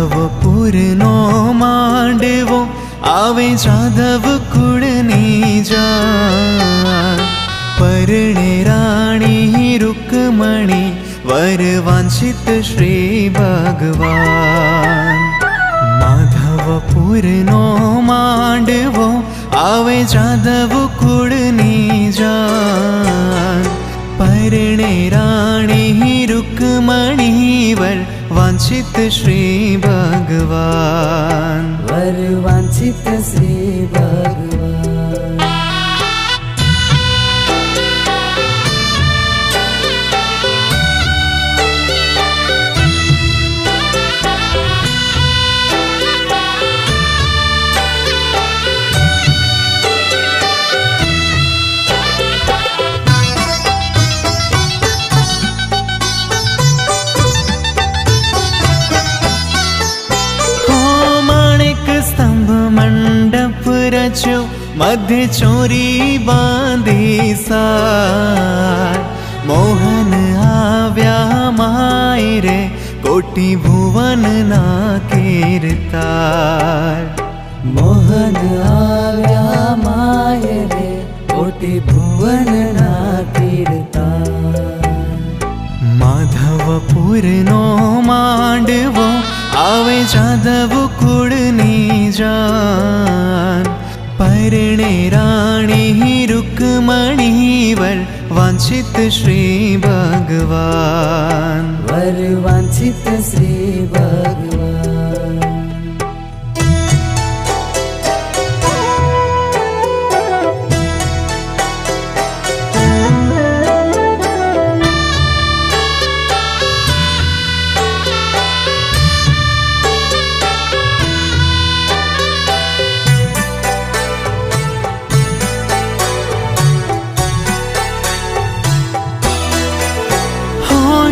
माधवपुरनो मांडवो आवे जाधव कुळनी जान। परणे राणी रुक्मणी वर वांछित श्री भगवान। माधवपुरनो मांडवो आवे जाधव कुळनी जान। परणे राणी रुक्मणी वर वांछित श्री भगवान। वर वांछित श्री भगवान। मंडप रचो मध्य चोरी बांधी सार। मोहन आव्या माय रे कोटि भुवन ना कीर्तार। मोहन आव्या माय रे कोटि भुवन ना कीर्तार। माधवपुरनो मांडवो आवे जाधव कुळनी जान। परणे राणी रुक्मणी वर वांछित श्री भगवान। वर वांछित श्री भगवान।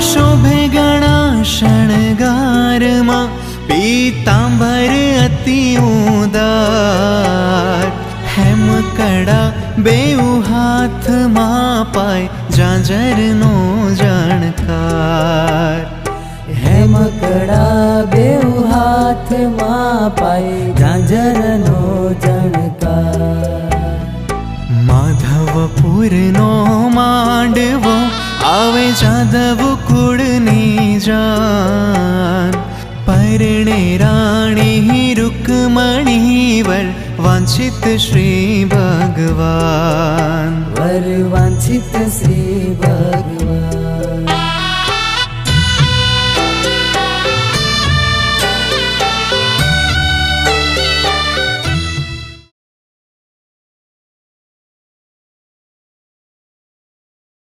शोभे गणा शणगार मां पीतांबर अति उदार। हेमकड़ा बेउ हाथ मां पाय झांझरनो जणकार। हेमकड़ा बेउ हाथ मां पाय झांझरनो जणकार। माधवपुरनो मांडवो आवे जाधव कुळनी जान। परणे राणी रुक्मणी वर वांछित श्री भगवान। वर वांछित श्री भगवान।